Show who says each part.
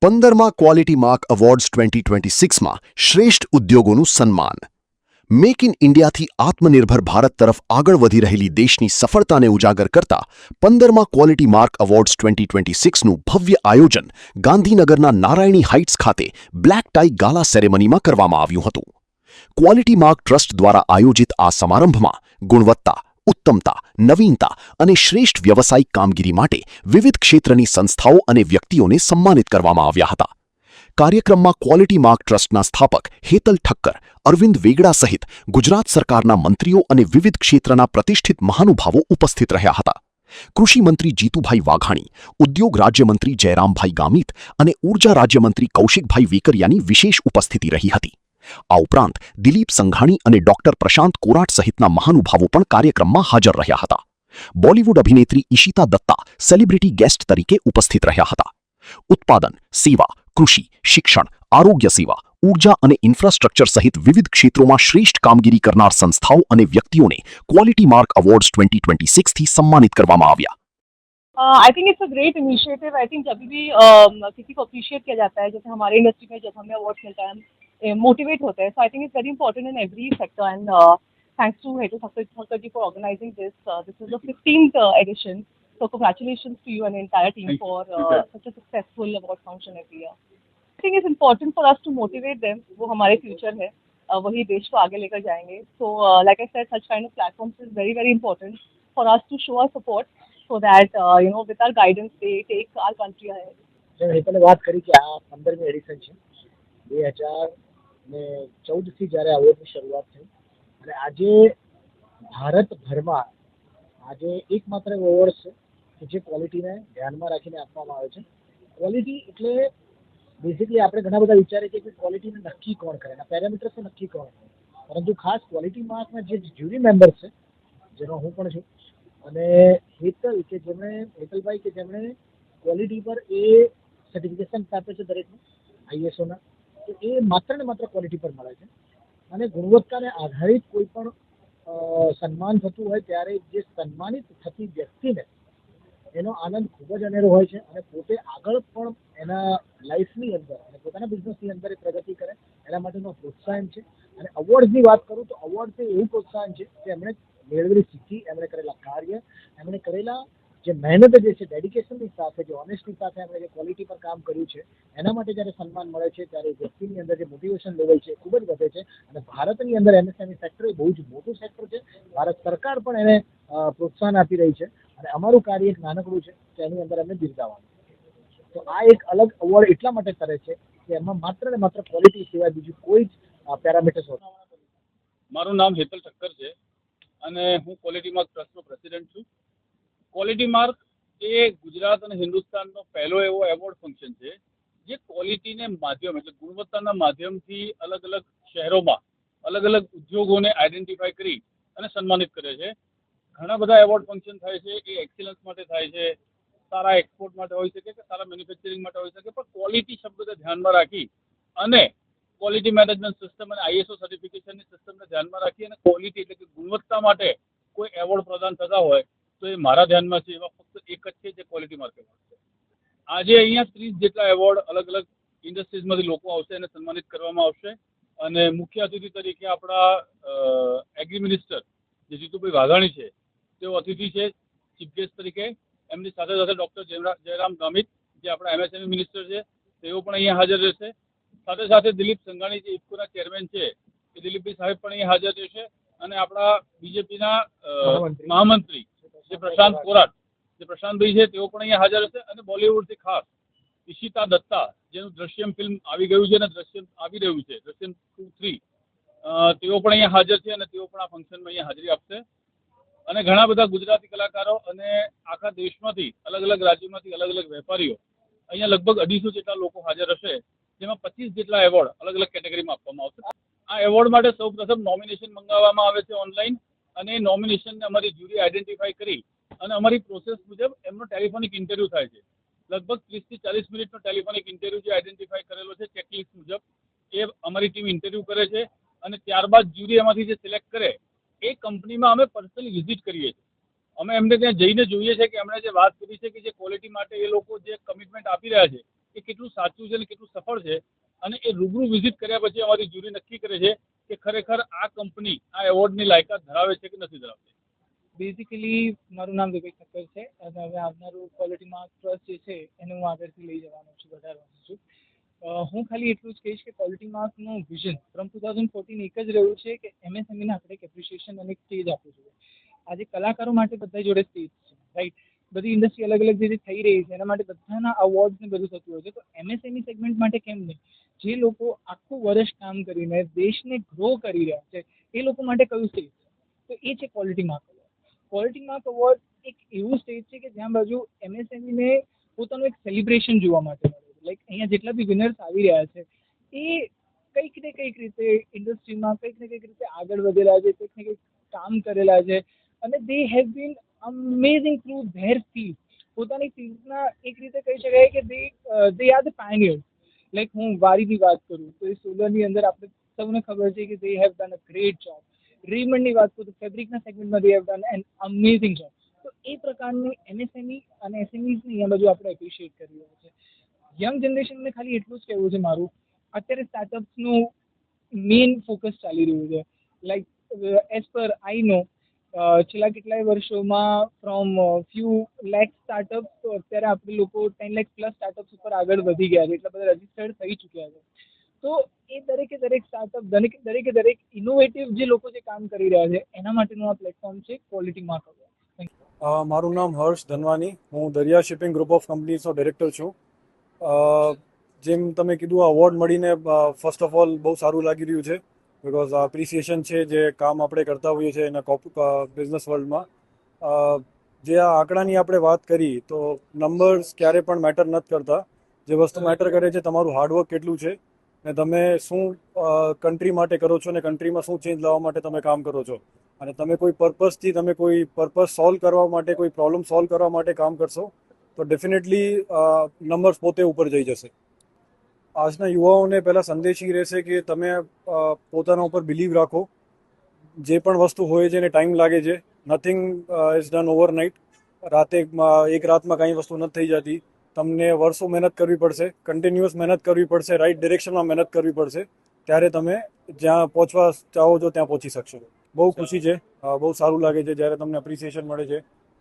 Speaker 1: 15મા quality mark awards 2026માં શ્રેષ્ઠ ઉદ્યોગોનું સન્માન. Make in ઇન્ડિયાથી આત્મનિર્ભર ભારત તરફ આગળ વધી રહેલી દેશની સફળતાને ઉજાગર કરતા 15મા ક્વોલિટી માર્ક એવોર્ડ્સ 2026નું ભવ્ય આયોજન ગાંધીનગરના નારાયણી હાઇટ્સ ખાતે બ્લેક ટાઈ ગાલા સેરેમનીમાં કરવામાં આવ્યું હતું. ક્વોલિટી માર્ક ટ્રસ્ટ દ્વારા આયોજિત આ સમારંભમાં ગુણવત્તા, ઉત્તમતા, નવીનતા અને શ્રેષ્ઠ વ્યવસાયિક કામગીરી માટે વિવિધ ક્ષેત્રની સંસ્થાઓ અને વ્યક્તિઓને સન્માનિત કરવામાં આવ્યા હતા. કાર્યક્રમમાં ક્વોલિટી માર્ક ટ્રસ્ટના સ્થાપક હેતલ ઠક્કર, અરવિંદ વેગડા સહિત ગુજરાત સરકારના મંત્રીઓ અને વિવિધ ક્ષેત્રના પ્રતિષ્ઠિત મહાનુભાવો ઉપસ્થિત રહ્યા હતા. કૃષિ મંત્રી જીતુભાઈ વાઘાણી, ઉદ્યોગ રાજ્યમંત્રી જયરામભાઈ ગામિત અને ઉર્જા રાજ્યમંત્રી કૌશિકભાઈ વેકરિયાની વિશેષ ઉપસ્થિતિ રહી હતી. આ ઉપરાંત દિલીપ સંઘાણી અને ડોક્ટર પ્રશાંત કોરાટ સહિતના મહાનુભાવો પણ કાર્યક્રમમાં હાજર રહ્યા હતા. બોલિવૂડ અભિનેત્રી ઈશિતા દત્તા સેલિબ્રિટી ગેસ્ટ તરીકે ઉપસ્થિત રહ્યા હતા. ઉત્પાદન, સેવા, કૃષિ, શિક્ષણ, આરોગ્ય સેવા, ઉર્જા અને ઇન્ફ્રાસ્ટ્રક્ચર સહિત વિવિધ ક્ષેત્રોમાં શ્રેષ્ઠ કામગીરી કરનાર સંસ્થાઓ અને વ્યક્તિઓને ક્વોલિટી માર્ક એવોર્ડ્સ 2026થી સન્માનિત કરવામાં આવ્યા.
Speaker 2: आई think it's a great initiative. I think जब भी किसी को अप्रिशिएट किया जाता है, जैसे हमारे इंडस्ट्री में जब हमें अवार्ड मिलता है, हम मोटिवेट होते हैं. So I think it's very important in every sector and thanks to Hetal Thakkar ji for organising this. This is the 15th edition. So congratulations to you and the entire team for such a successful award function every year. I think it's important for us to motivate them. वो हमारे future है, वही देश को आगे लेकर जाएंगे. So like I said, such kind of platforms is very very important for us to show our support so that with our guidance they take our country ahead.
Speaker 3: હેતલે વાત કરી કે આ 15મી એડિશન છે. 2014થી જ્યારે એવોર્ડની શરૂઆત થઈ અને આજે ભારતભરમાં આજે એકમાત્ર એવોર્ડ છે કે જે ક્વોલિટીને ધ્યાનમાં રાખીને આપવામાં આવે છે. ક્વોલિટી એટલે બેઝિકલી આપણે ઘણા બધા વિચારીએ છીએ કે ક્વોલિટીને નક્કી કોણ કરે, એના પેરામીટર્સને નક્કી કોણ કરે, પરંતુ ખાસ ક્વોલિટી માર્કના જે જ્યુરી મેમ્બર્સ છે, જેનો હું પણ છું, અને હેતલભાઈ કે જેમણે ક્વોલિટી પર એ સર્ટિફિકેશન આપે છે દરેકને ISOના, તો એ માત્ર ને માત્ર ક્વોલિટી પર મળે છે. અને ગુણવત્તાને આધારિત કોઈ પણ સન્માન થતું હોય ત્યારે જે સન્માનિત થતી વ્યક્તિને એનો આનંદ ખૂબ જ અનેરો હોય છે અને પોતે આગળ પણ એના લાઈફની અંદર અને પોતાના બિઝનેસની અંદર એ પ્રગતિ કરે એના માટેનો પ્રોત્સાહન છે. અને અવોર્ડની વાત કરું તો અવોર્ડ તે એવું પ્રોત્સાહન છે કે એમણે મેળવેલી સિદ્ધિ, એમણે કરેલા કાર્ય, એમણે કરેલા જે મહેનત જે છે, ડેડિકેશનની સાથે, જે ઓનેસ્ટી સાથે એમણે જે ક્વોલિટી પર કામ કર્યું છે, એના માટે જ્યારે સન્માન મળે છે ત્યારે વ્યક્તિની અંદર જે મોટિવેશન લેવલ છે એ ખૂબ જ વધે છે. અને ભારતની અંદર MSME સેક્ટર એ બહુ જ મોટું સેક્ટર છે. ભારત સરકાર પણ એને પ્રોત્સાહન આપી રહી છે અને અમારું કાર્ય એક નાનકડું છે કે એની અંદર એમને બિરદાવવાનું. તો આ એક અલગ અવોર્ડ એટલા માટે કરે છે કે એમાં માત્ર ને માત્ર ક્વોલિટી સિવાય બીજું કોઈ જ પેરામીટર્સ હોતા નથી.
Speaker 4: મારું નામ હેતલ ઠક્કર છે અને હું ક્વોલિટી માર્ક ટ્રસ્ટનો પ્રેસિડેન્ટ છું. ક્વોલિટી માર્ક એ ગુજરાત અને હિન્દુસ્તાનનો પહેલો એવો એવોર્ડ ફંક્શન છે જે ક્વોલિટીને માધ્યમ એટલે ગુણવત્તાના માધ્યમથી અલગ અલગ શહેરોમાં અલગ અલગ ઉદ્યોગોને આઈડેન્ટિફાઈ કરી અને સન્માનિત કરે છે. ઘણા બધા એવોર્ડ ફંક્શન થાય છે, એ એક્સિલન્સ માટે થાય છે, સારા એક્સપોર્ટ માટે હોઈ શકે કે સારા મેન્યુફેક્ચરિંગ માટે હોઈ શકે, પણ ક્વોલિટી શબ્દને ધ્યાનમાં રાખી અને ક્વોલિટી મેનેજમેન્ટ સિસ્ટમ અને ISO સર્ટિફિકેશનની સિસ્ટમને ધ્યાનમાં રાખી અને ક્વોલિટી એટલે કે ગુણવત્તા માટે કોઈ એવોર્ડ પ્રદાન થતા હોય તો એ મારા ધ્યાનમાં છે એવા ફક્ત એક જ છે જે ક્વોલિટી માર્ક એવોર્ડ છે. આજે અહીંયા 30 જેટલા એવોર્ડ અલગ અલગ ઇન્ડસ્ટ્રીઝમાંથી લોકો આવશે અને સન્માનિત કરવામાં આવશે. અને મુખ્ય અતિથિ તરીકે આપણા એગ્રી મિનિસ્ટર જે જીતુભાઈ વાઘાણી છે તેઓ અતિથિ છે ચીફ ગેસ્ટ તરીકે. એમની સાથે સાથે ડૉક્ટર જયરામ ગામિત જે આપણા MSME મિનિસ્ટર છે તેઓ પણ અહીંયા હાજર રહેશે. સાથે સાથે દિલીપ સંઘાણી જે ઇફકોના ચેરમેન છે એ દિલીપભાઈ સાહેબ પણ અહીંયા હાજર રહેશે. અને આપણા BJPના મહામંત્રી જે પ્રશાંત કોરાટ જે પ્રશાંતભાઈ છે તેઓ પણ અહીંયા હાજર હશે. અને બોલિવૂડથી ખાસ ઈશિતા દત્તા જેનું દ્રશ્યમ ફિલ્મ આવી ગયું છે અને દ્રશ્યમ આવી રહ્યું છે, દ્રશ્યમ 2-3, તેઓ પણ અહીંયા હાજર છે અને તેઓ પણ આ ફંક્શનમાં અહીંયા હાજરી આપશે. અને ઘણા બધા ગુજરાતી કલાકારો અને આખા દેશમાંથી અલગ અલગ રાજ્યોમાંથી અલગ અલગ વેપારીઓ અહીંયા લગભગ 250 જેટલા લોકો હાજર હશે, જેમાં 25 જેટલા એવોર્ડ અલગ અલગ કેટેગરીમાં આપવામાં આવશે. આ એવોર્ડ માટે સૌ પ્રથમ નોમિનેશન મંગાવવામાં આવે છે ઓનલાઈન, અને એ નોમિનેશનને અમારી જ્યુરી આઈડેન્ટિફાઈ કરી અને અમારી પ્રોસેસ મુજબ એમનો ટેલિફોનિક ઇન્ટરવ્યૂ થાય છે. લગભગ 30 થી 40 મિનિટનો ટેલિફોનિક ઇન્ટરવ્યૂ જે આઈડેન્ટિફાઈ કરેલો છે ચેકલિસ્ટ મુજબ એ અમારી ટીમ ઇન્ટરવ્યૂ કરે છે. અને ત્યારબાદ જ્યુરી એમાંથી જે સિલેક્ટ કરે એ કંપનીમાં અમે પર્સનલી વિઝિટ કરીએ છીએ. અમે એમને ત્યાં જઈને જોઈએ છીએ કે એમણે જે વાત કરી છે કે જે ક્વોલિટી માટે એ લોકો જે કમિટમેન્ટ આપી રહ્યા છે એ કેટલું સાચું છે અને કેટલું સફળ છે, અને એ રૂબરૂ વિઝિટ કર્યા પછી અમારી જ્યુરી નક્કી કરે છે કે ખરેખર આ કંપની આ એવોર્ડની લાયકાત ધરાવે છે કે નથી ધરાવતી.
Speaker 5: બેઝિકલી મારું નામ વિવેક ઠક્કર છે અને હવે આવનારું ક્વોલિટી માર્ક ટ્રસ્ટ જે છે એને હું આગળથી લઈ જવાનો છું, વધારવાનો છું. હું ખાલી એટલું જ કહીશ કે ક્વોલિટી માર્કનું વિઝન ફ્રોમ 2014 એક જ રહ્યું છે કે એમએસએમઈને આપણે એક એપ્રિશિએશન અને એક સ્ટેજ આપવું જોઈએ. આજે કલાકારો માટે બધા જોડે સ્ટેજ છે, રાઈટ? બધી ઇન્ડસ્ટ્રી અલગ અલગ જે થઈ રહી છે એના માટે બધાના અવોર્ડ્સ ને બધું થતું હોય છે, તો એમએસએમઈ સેગમેન્ટ માટે કેમ નહીં? જે લોકો આખું વર્ષ કામ કરીને દેશને ગ્રો કરી રહ્યા છે એ લોકો માટે કયું સ્ટેજ છે? તો એ છે quality mark award. Quality mark award એક એવું સ્ટેજ છે કે જ્યાં બાજુ એમએસએમઈને પોતાનું એક સેલિબ્રેશન જોવા માટે મળે છે. લાઈક અહીંયા જેટલા બી વિનર્સ આવી રહ્યા છે એ કંઈક ને કંઈક રીતે ઇન્ડસ્ટ્રીમાં કંઈક ને કંઈક રીતે આગળ વધેલા છે, કંઈક ને કંઈક કામ કરેલા છે, અને they have been amazing through there field. પોતાની ફિલ્ડના એક રીતે કહી શકાય કે દે આર ધ પાયનિયર્સ. લાઈક હું વારીની વાત કરું તો એ સોલરની અંદર આપણે સૌને ખબર છે કે they have done a great job. રેમંડની વાત કરું તો ફેબ્રિકના સેગમેન્ટમાં they have done an amazing job. તો એ પ્રકારની એમએસએમઈ અને એસએમઈઝની અહીંયા બાજુ આપણે એપ્રિશિએટ કરી રહ્યા છે. યંગ જનરેશનને ખાલી એટલું જ કહેવું છે મારું, અત્યારે સ્ટાર્ટઅપ્સનું મેઇન ફોકસ ચાલી રહ્યું છે. લાઈક એઝ પર આઈ નો છેલ્લા કેટલાય વર્ષોમાં ફ્રોમ ફ્યુ લેખ સ્ટાર્ટઅપ્સ તો અત્યારે આપણે લોકો 10 લાખ પ્લસ સ્ટાર્ટઅપ્સ ઉપર આગળ વધી ગયા છે, એટલા બધા રજિસ્ટર્ડ થઈ ચૂક્યા છે. તો એ દરેકે દરેક સ્ટાર્ટઅપ દરેકે દરેક ઇનોવેટિવ જે લોકો જે કામ કરી રહ્યા છે એના માટેનું આ પ્લેટફોર્મ છે ક્વોલિટી માર્ક અવોર્ડ.
Speaker 6: મારું નામ હર્ષ ધનવાની, હું દરિયા શિપિંગ ગ્રુપ ઓફ કંપનીઝનો ડાયરેક્ટર છું. જેમ તમે કીધું, આ અવોર્ડ મળીને ફર્સ્ટ ઓફ ઓલ બહુ સારું લાગી રહ્યું છે, બિકોઝ એપ્રિસિએશન છે જે કામ આપણે કરતા હોઈએ છીએ એના બિઝનેસ વર્લ્ડમાં. જે આ આંકડાની આપણે વાત કરી તો નંબર્સ ક્યારે પણ મેટર નથી કરતા. જે વસ્તુ મેટર કરે છે તમારું હાર્ડવર્ક કેટલું છે ને તમે શું કન્ટ્રી માટે કરો છો ને કન્ટ્રીમાં શું ચેન્જ લાવવા માટે તમે કામ કરો છો. અને તમે કોઈ પર્પઝથી તમે કોઈ પર્પઝ સોલ્વ કરવા માટે, કોઈ પ્રોબ્લેમ સોલ્વ કરવા માટે કામ કરશો તો ડેફિનેટલી નંબર્સ પોતે ઉપર જઈ જશે. આજના યુવાઓને પહેલાં સંદેશ એ રહેશે કે તમે પોતાના ઉપર બિલીવ રાખો. જે પણ વસ્તુ હોય છે એને ટાઈમ લાગે છે. Nothing is done overnight. એક રાતમાં કાંઈ વસ્તુ નથી થઈ જતી. તમને વર્ષો મહેનત કરવી પડશે, કન્ટિન્યુઅસ મહેનત કરવી પડશે, રાઈટ ડિરેક્શનમાં મહેનત કરવી પડશે, ત્યારે તમે જ્યાં પહોંચવા ચાહો છો ત્યાં પહોંચી શકશો. બહુ ખુશી છે, બહુ સારું લાગે છે જ્યારે તમને એપ્રિસિએશન મળે છે